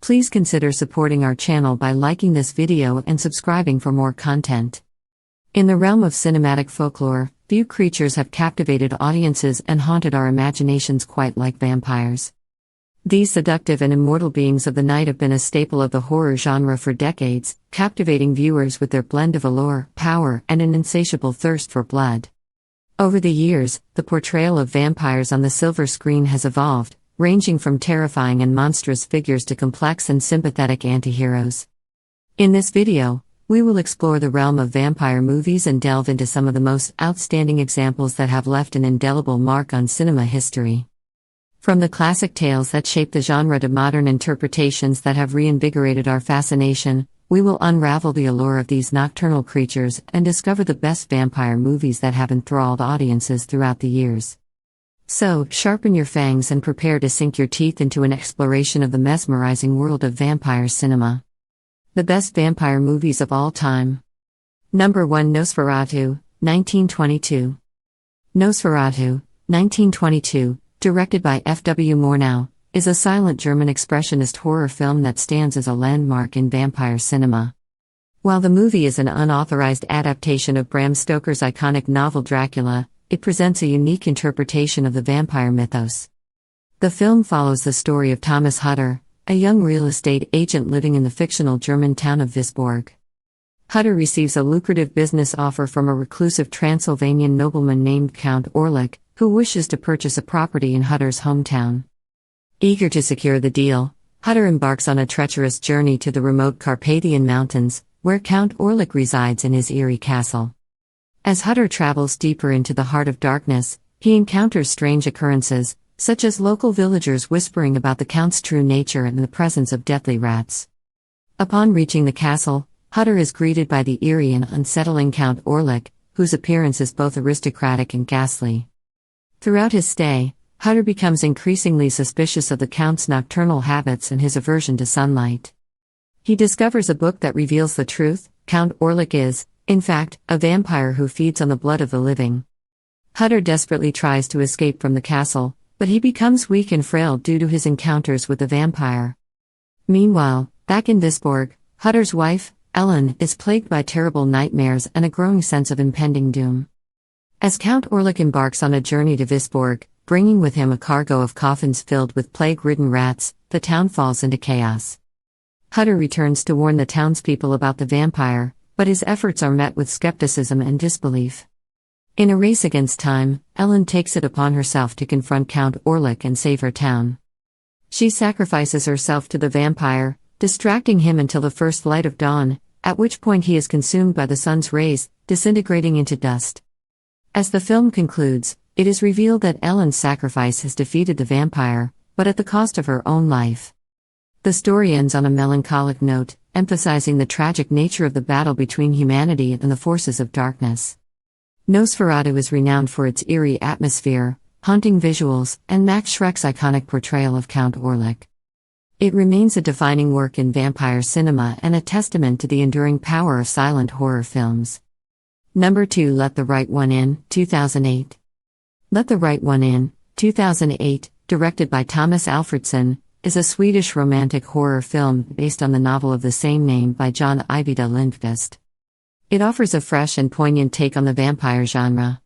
Please consider supporting our channel by liking this video and subscribing for more content. In the realm of cinematic folklore, few creatures have captivated audiences and haunted our imaginations quite like vampires. These seductive and immortal beings of the night have been a staple of the horror genre for decades, captivating viewers with their blend of allure, power, and an insatiable thirst for blood. Over the years, the portrayal of vampires on the silver screen has evolved, ranging from terrifying and monstrous figures to complex and sympathetic antiheroes. In this video, we will explore the realm of vampire movies and delve into some of the most outstanding examples that have left an indelible mark on cinema history. From the classic tales that shaped the genre to modern interpretations that have reinvigorated our fascination, we will unravel the allure of these nocturnal creatures and discover the best vampire movies that have enthralled audiences throughout the years. So, sharpen your fangs and prepare to sink your teeth into an exploration of the mesmerizing world of vampire cinema. The best vampire movies of all time. Number 1. Nosferatu, 1922. Nosferatu, 1922, directed by F.W. Murnau, is a silent German expressionist horror film that stands as a landmark in vampire cinema. While the movie is an unauthorized adaptation of Bram Stoker's iconic novel Dracula, it presents a unique interpretation of the vampire mythos. The film follows the story of Thomas Hutter, a young real estate agent living in the fictional German town of Visborg. Hutter receives a lucrative business offer from a reclusive Transylvanian nobleman named Count Orlik, who wishes to purchase a property in Hutter's hometown. Eager to secure the deal, Hutter embarks on a treacherous journey to the remote Carpathian Mountains, where Count Orlik resides in his eerie castle. As Hutter travels deeper into the heart of darkness, he encounters strange occurrences, such as local villagers whispering about the Count's true nature and the presence of deadly rats. Upon reaching the castle, Hutter is greeted by the eerie and unsettling Count Orlik, whose appearance is both aristocratic and ghastly. Throughout his stay, Hutter becomes increasingly suspicious of the Count's nocturnal habits and his aversion to sunlight. He discovers a book that reveals the truth: Count Orlik is, in fact, a vampire who feeds on the blood of the living. Hutter desperately tries to escape from the castle, but he becomes weak and frail due to his encounters with the vampire. Meanwhile, back in Visborg, Hutter's wife, Evelyn, is plagued by terrible nightmares and a growing sense of impending doom. As Count Orlik embarks on a journey to Visborg, bringing with him a cargo of coffins filled with plague-ridden rats, the town falls into chaos. Hutter returns to warn the townspeople about the vampire, but his efforts are met with skepticism and disbelief. In a race against time, Evelyn takes it upon herself to confront Count Orlik and save her town. She sacrifices herself to the vampire, distracting him until the first light of dawn, at which point he is consumed by the sun's rays, disintegrating into dust. As the film concludes, it is revealed that Ellen's sacrifice has defeated the vampire, but at the cost of her own life. The story ends on a melancholic note, emphasizing the tragic nature of the battle between humanity and the forces of darkness. Nosferatu is renowned for its eerie atmosphere, haunting visuals, and Max Schreck's iconic portrayal of Count Orlik. It remains a defining work in vampire cinema and a testament to the enduring power of silent horror films. Number 2. Let the Right One In, 2008. Let the Right One In, 2008, directed by Thomas Alfredson, is a Swedish romantic horror film based on the novel of the same name by John Ajvide Lindqvist. It offers a fresh and poignant take on the vampire genre.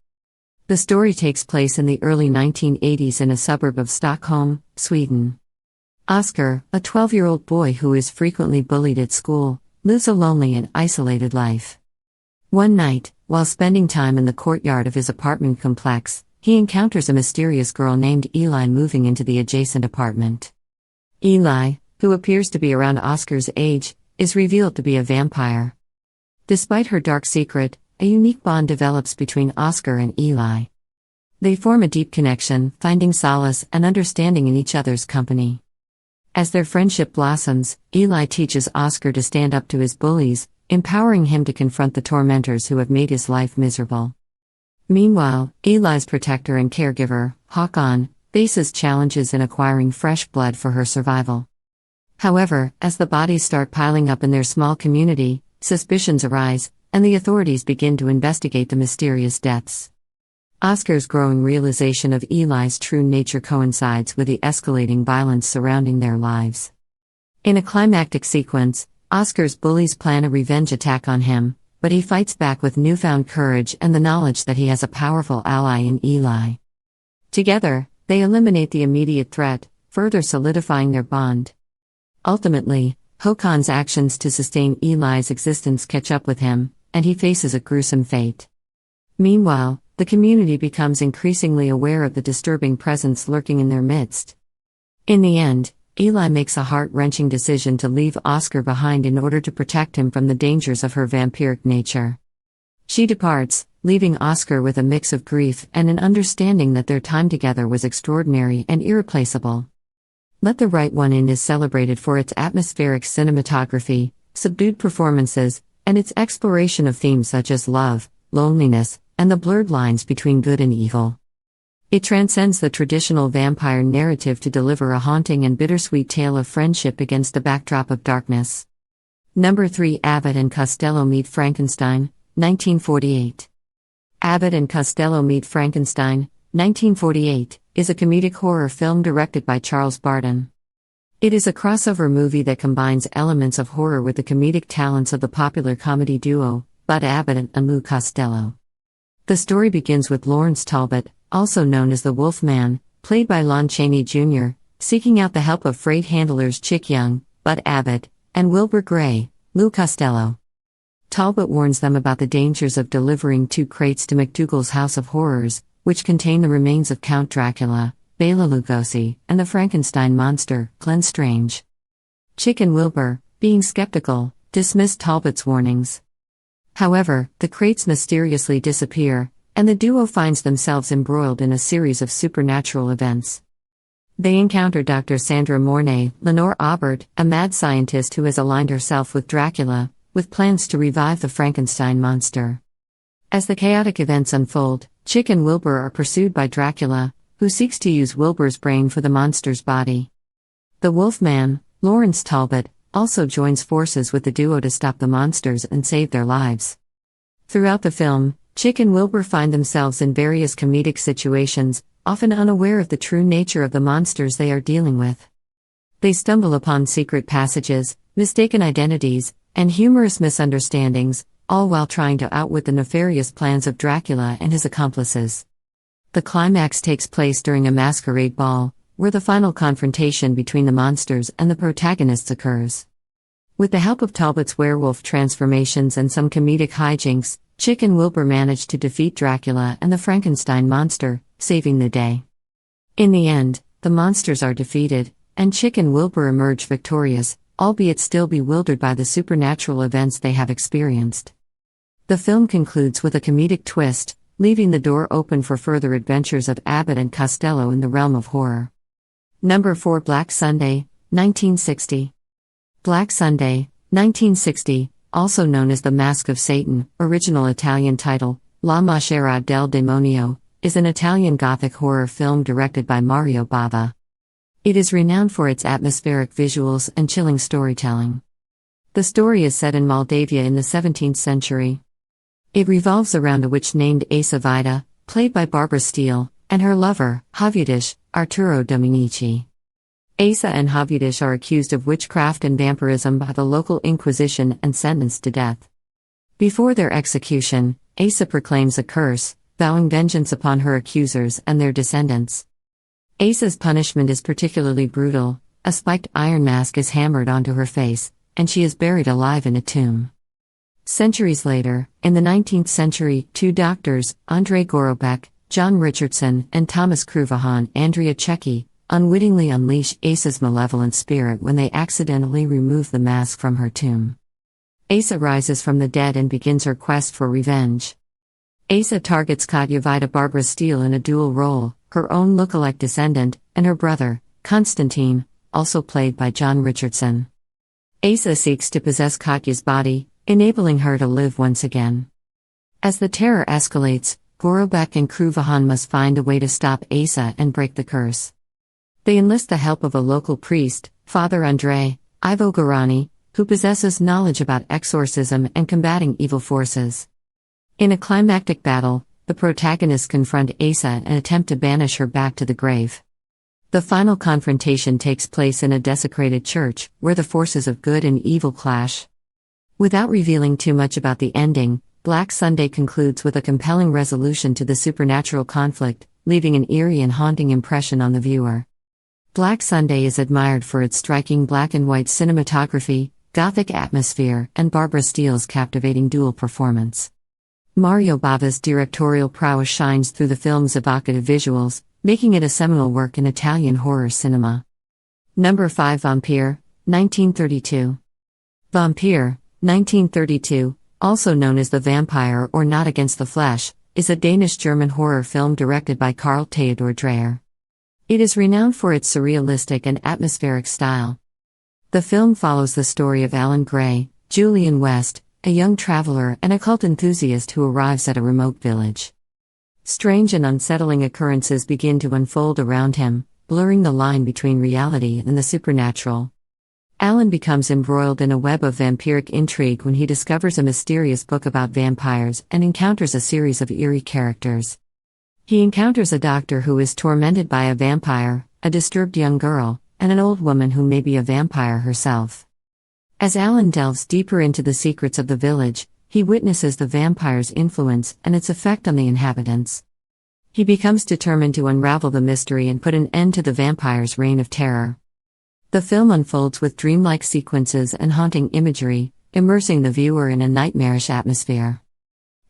The story takes place in the early 1980s in a suburb of Stockholm, Sweden. Oscar, a 12-year-old boy who is frequently bullied at school, lives a lonely and isolated life. One night, while spending time in the courtyard of his apartment complex, he encounters a mysterious girl named Eli moving into the adjacent apartment. Eli, who appears to be around Oscar's age, is revealed to be a vampire. Despite her dark secret, a unique bond develops between Oscar and Eli. They form a deep connection, finding solace and understanding in each other's company. As their friendship blossoms, Eli teaches Oscar to stand up to his bullies, empowering him to confront the tormentors who have made his life miserable. Meanwhile, Eli's protector and caregiver, Håkon, faces challenges in acquiring fresh blood for her survival. However, as the bodies start piling up in their small community, suspicions arise, and the authorities begin to investigate the mysterious deaths. Oscar's growing realization of Eli's true nature coincides with the escalating violence surrounding their lives. In a climactic sequence, Oscar's bullies plan a revenge attack on him, but he fights back with newfound courage and the knowledge that he has a powerful ally in Eli. Together, they eliminate the immediate threat, further solidifying their bond. Ultimately, Hokon's actions to sustain Eli's existence catch up with him, and he faces a gruesome fate. Meanwhile, the community becomes increasingly aware of the disturbing presence lurking in their midst. In the end, Eli makes a heart-wrenching decision to leave Oscar behind in order to protect him from the dangers of her vampiric nature. She departs, leaving Oscar with a mix of grief and an understanding that their time together was extraordinary and irreplaceable. Let the Right One In is celebrated for its atmospheric cinematography, subdued performances, and its exploration of themes such as love, loneliness, and the blurred lines between good and evil. It transcends the traditional vampire narrative to deliver a haunting and bittersweet tale of friendship against a backdrop of darkness. Number 3. Abbott and Costello Meet Frankenstein, 1948. Abbott and Costello Meet Frankenstein, 1948, is a comedic horror film directed by Charles Barton. It is a crossover movie that combines elements of horror with the comedic talents of the popular comedy duo, Bud Abbott and Lou Costello. The story begins with Lawrence Talbot, also known as the Wolfman, played by Lon Chaney Jr., seeking out the help of freight handlers Chick Young, Bud Abbott, and Wilbur Gray, Lou Costello. Talbot warns them about the dangers of delivering 2 crates to McDougal's House of Horrors, which contain the remains of Count Dracula, Bela Lugosi, and the Frankenstein monster, Glenn Strange. Chick and Wilbur, being skeptical, dismiss Talbot's warnings. However, the crates mysteriously disappear, and the duo finds themselves embroiled in a series of supernatural events. They encounter Dr. Sandra Mornay, Lenore Aubert, a mad scientist who has aligned herself with Dracula, with plans to revive the Frankenstein monster. As the chaotic events unfold, Chick and Wilbur are pursued by Dracula, who seeks to use Wilbur's brain for the monster's body. The Wolfman, Lawrence Talbot, also joins forces with the duo to stop the monsters and save their lives. Throughout the film, Chick and Wilbur find themselves in various comedic situations, often unaware of the true nature of the monsters they are dealing with. They stumble upon secret passages, mistaken identities, and humorous misunderstandings, all while trying to outwit the nefarious plans of Dracula and his accomplices. The climax takes place during a masquerade ball, where the final confrontation between the monsters and the protagonists occurs. With the help of Talbot's werewolf transformations and some comedic hijinks, Chick and Wilbur manage to defeat Dracula and the Frankenstein monster, saving the day. In the end, the monsters are defeated, and Chick and Wilbur emerge victorious, albeit still bewildered by the supernatural events they have experienced. The film concludes with a comedic twist, leaving the door open for further adventures of Abbott and Costello in the realm of horror. Number 4. Black Sunday, 1960. Black Sunday, 1960, also known as The Mask of Satan, original Italian title, La Maschera del Demonio, is an Italian Gothic horror film directed by Mario Bava. It is renowned for its atmospheric visuals and chilling storytelling. The story is set in Moldavia in the 17th century. It revolves around a witch named Asa Vida, played by Barbara Steele, and her lover, Havudish, Arturo Dominici. Asa and Havudish are accused of witchcraft and vampirism by the local Inquisition and sentenced to death. Before their execution, Asa proclaims a curse, vowing vengeance upon her accusers and their descendants. Asa's punishment is particularly brutal. A spiked iron mask is hammered onto her face, and she is buried alive in a tomb. Centuries later, in the 19th century, 2 doctors, Andrei Gorobec, John Richardson, and Thomas Cruvahan, Andrea Cecchi, unwittingly unleash Asa's malevolent spirit when they accidentally remove the mask from her tomb. Asa rises from the dead and begins her quest for revenge. Asa targets Katya Vida Barbara Steele in a dual role, her own lookalike descendant, and her brother, Constantine, also played by John Richardson. Asa seeks to possess Katya's body, enabling her to live once again. As the terror escalates, Gorobec and Cruvahan must find a way to stop Asa and break the curse. They enlist the help of a local priest, Father Andrei, Ivo Garani, who possesses knowledge about exorcism and combating evil forces. In a climactic battle, the protagonists confront Asa and attempt to banish her back to the grave. The final confrontation takes place in a desecrated church, where the forces of good and evil clash. Without revealing too much about the ending, Black Sunday concludes with a compelling resolution to the supernatural conflict, leaving an eerie and haunting impression on the viewer. Black Sunday is admired for its striking black and white cinematography, gothic atmosphere, and Barbara Steele's captivating dual performance. Mario Bava's directorial prowess shines through the film's evocative visuals, making it a seminal work in Italian horror cinema. Number 5. Vampire, 1932. Vampire, 1932, also known as The Vampire or Not Against the Flesh, is a Danish-German horror film directed by Carl Theodor Dreyer. It is renowned for its surrealistic and atmospheric style. The film follows the story of Alan Gray, Julian West, a young traveler and occult enthusiast who arrives at a remote village. Strange and unsettling occurrences begin to unfold around him, blurring the line between reality and the supernatural. Alan becomes embroiled in a web of vampiric intrigue when he discovers a mysterious book about vampires and encounters a series of eerie characters. He encounters a doctor who is tormented by a vampire, a disturbed young girl, and an old woman who may be a vampire herself. As Alan delves deeper into the secrets of the village, he witnesses the vampire's influence and its effect on the inhabitants. He becomes determined to unravel the mystery and put an end to the vampire's reign of terror. The film unfolds with dreamlike sequences and haunting imagery, immersing the viewer in a nightmarish atmosphere.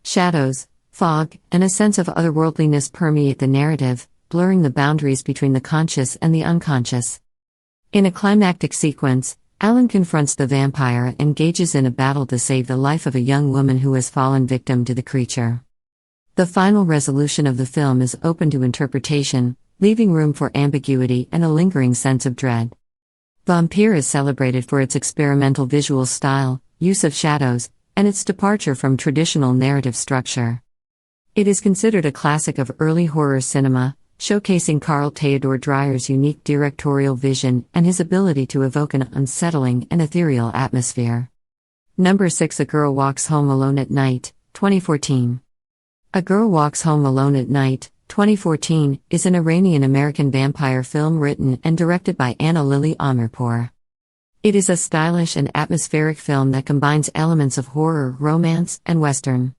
Shadows, fog, and a sense of otherworldliness permeate the narrative, blurring the boundaries between the conscious and the unconscious. In a climactic sequence, Alan confronts the vampire and engages in a battle to save the life of a young woman who has fallen victim to the creature. The final resolution of the film is open to interpretation, leaving room for ambiguity and a lingering sense of dread. Vampire is celebrated for its experimental visual style, use of shadows, and its departure from traditional narrative structure. It is considered a classic of early horror cinema, showcasing Carl Theodor Dreyer's unique directorial vision and his ability to evoke an unsettling and ethereal atmosphere. Number 6. A Girl Walks Home Alone at Night, 2014. A Girl Walks Home Alone at Night, 2014, is an Iranian-American vampire film written and directed by Anna Lily Amirpour. It is a stylish and atmospheric film that combines elements of horror, romance, and western.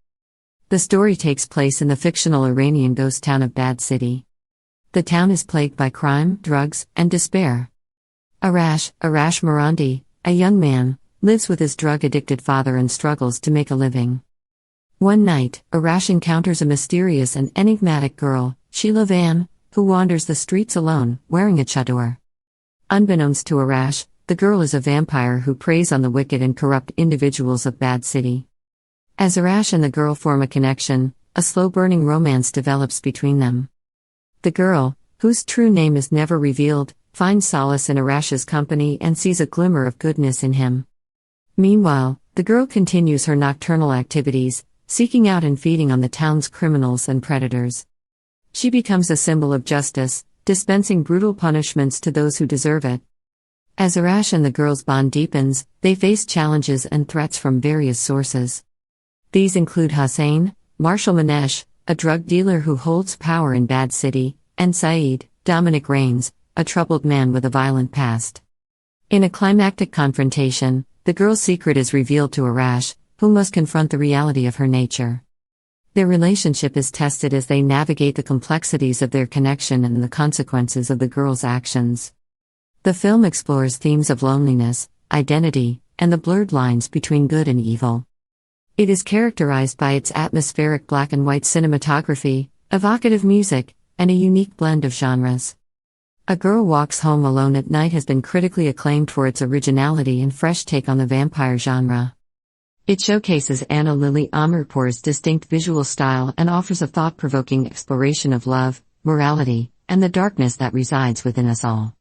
The story takes place in the fictional Iranian ghost town of Bad City. The town is plagued by crime, drugs, and despair. Arash Marandi, a young man, lives with his drug-addicted father and struggles to make a living. One night, Arash encounters a mysterious and enigmatic girl, Sheila Van, who wanders the streets alone, wearing a chador. Unbeknownst to Arash, the girl is a vampire who preys on the wicked and corrupt individuals of Bad City. As Arash and the girl form a connection, a slow-burning romance develops between them. The girl, whose true name is never revealed, finds solace in Arash's company and sees a glimmer of goodness in him. Meanwhile, the girl continues her nocturnal activities, seeking out and feeding on the town's criminals and predators. She becomes a symbol of justice, dispensing brutal punishments to those who deserve it. As Arash and the girl's bond deepens, they face challenges and threats from various sources. These include Hussein, Marshall Manesh, a drug dealer who holds power in Bad City, and Saeed, Dominic Raines, a troubled man with a violent past. In a climactic confrontation, the girl's secret is revealed to Arash, who must confront the reality of her nature. Their relationship is tested as they navigate the complexities of their connection and the consequences of the girl's actions. The film explores themes of loneliness, identity, and the blurred lines between good and evil. It is characterized by its atmospheric black and white cinematography, evocative music, and a unique blend of genres. A Girl Walks Home Alone at Night has been critically acclaimed for its originality and fresh take on the vampire genre. It showcases Anna Lily Amirpour's distinct visual style and offers a thought-provoking exploration of love, morality, and the darkness that resides within us all.